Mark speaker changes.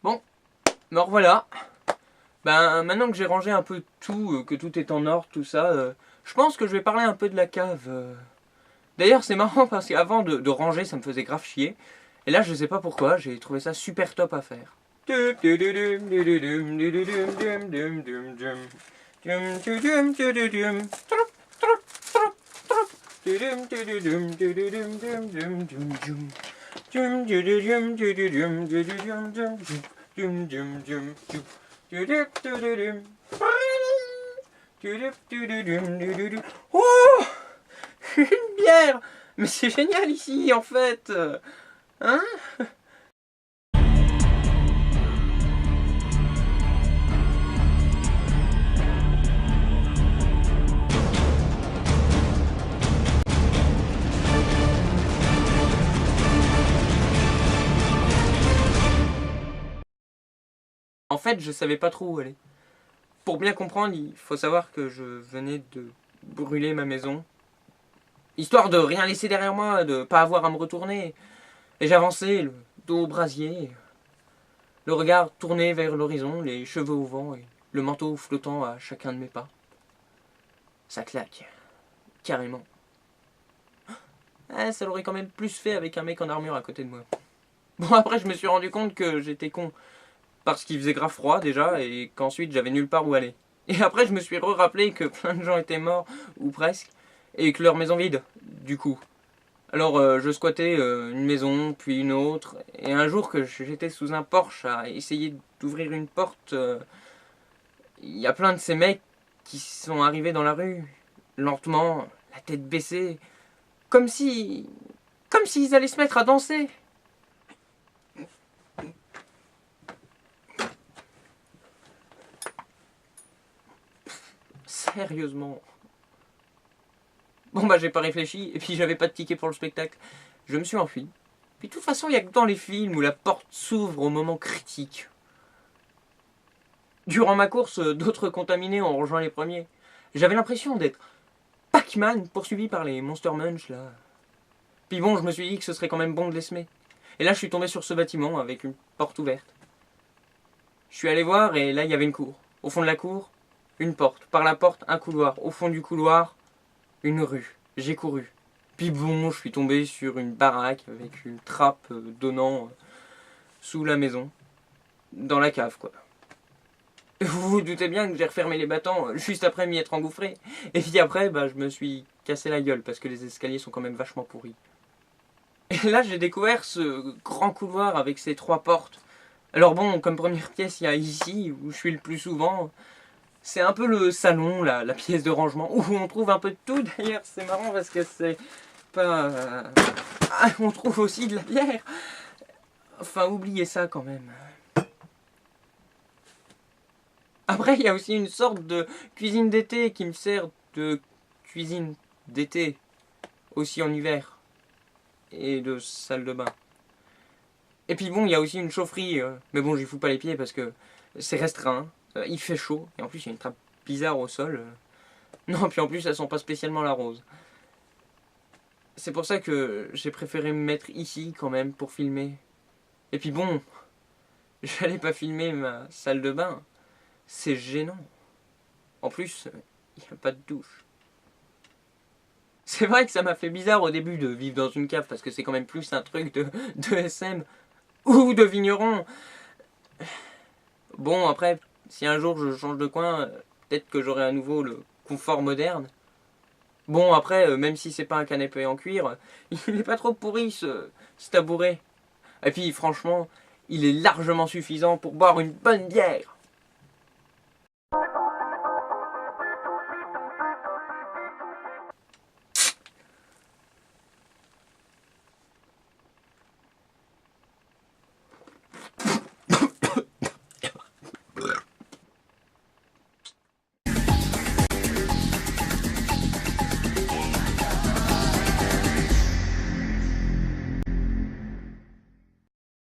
Speaker 1: Bon, me revoilà. Ben, maintenant que j'ai rangé un peu tout, que tout est en ordre, tout ça, je pense que je vais parler un peu de la cave. D'ailleurs, c'est marrant parce qu'avant de ranger, ça me faisait grave chier. Et là, je sais pas pourquoi, j'ai trouvé ça super top à faire. Oh, une bière. Mais c'est génial ici, en fait. Hein? En fait, je savais pas trop où aller. Pour bien comprendre, il faut savoir que je venais de brûler ma maison. Histoire de rien laisser derrière moi, de pas avoir à me retourner. Et j'avançais, le dos au brasier, le regard tourné vers l'horizon, les cheveux au vent et le manteau flottant à chacun de mes pas. Ça claque. Carrément. Ça l'aurait quand même plus fait avec un mec en armure à côté de moi. Bon, après, je me suis rendu compte que j'étais con. Parce qu'il faisait grave froid déjà, et qu'ensuite j'avais nulle part où aller. Et après, je me suis rappelé que plein de gens étaient morts, ou presque, et que leur maison vide, du coup. Alors je squattais une maison, puis une autre, et un jour que j'étais sous un porche à essayer d'ouvrir une porte, il y a plein de ces mecs qui sont arrivés dans la rue, lentement, la tête baissée, comme si... comme s'ils allaient se mettre à danser. Sérieusement. Bon bah j'ai pas réfléchi, et puis j'avais pas de ticket pour le spectacle. Je me suis enfui. Puis de toute façon, il y a que dans les films où la porte s'ouvre au moment critique. Durant ma course, d'autres contaminés ont rejoint les premiers. J'avais l'impression d'être Pac-Man poursuivi par les Monster Munch là. Puis bon, je me suis dit que ce serait quand même bon de les semer. Et là, je suis tombé sur ce bâtiment avec une porte ouverte. Je suis allé voir et là, il y avait une cour. Au fond de la cour, une porte. Par la porte, un couloir. Au fond du couloir, une rue. J'ai couru. Puis bon, je suis tombé sur une baraque avec une trappe donnant sous la maison. Dans la cave, quoi. Vous vous doutez bien que j'ai refermé les battants juste après m'y être engouffré. Et puis après, bah, je me suis cassé la gueule parce que les escaliers sont quand même vachement pourris. Et là, j'ai découvert ce grand couloir avec ses 3 portes. Alors bon, comme première pièce, il y a ici, où je suis le plus souvent. C'est un peu le salon, la pièce de rangement, où on trouve un peu de tout. D'ailleurs, c'est marrant parce que c'est pas... Ah, on trouve aussi de la bière. Enfin, oubliez ça quand même. Après, il y a aussi une sorte de cuisine d'été qui me sert de cuisine d'été, aussi en hiver, et de salle de bain. Et puis bon, il y a aussi une chaufferie, mais bon, j'y fous pas les pieds parce que c'est restreint, il fait chaud, et en plus, il y a une trappe bizarre au sol. Non, puis en plus, ça sent pas spécialement la rose. C'est pour ça que j'ai préféré me mettre ici quand même pour filmer. Et puis bon, j'allais pas filmer ma salle de bain, c'est gênant. En plus, il n'y a pas de douche. C'est vrai que ça m'a fait bizarre au début de vivre dans une cave parce que c'est quand même plus un truc de SM ou de vigneron. Bon, après, si un jour je change de coin, peut-être que j'aurai à nouveau le confort moderne. Bon, après, même si c'est pas un canapé en cuir, il est pas trop pourri ce tabouret. Et puis, franchement, il est largement suffisant pour boire une bonne bière.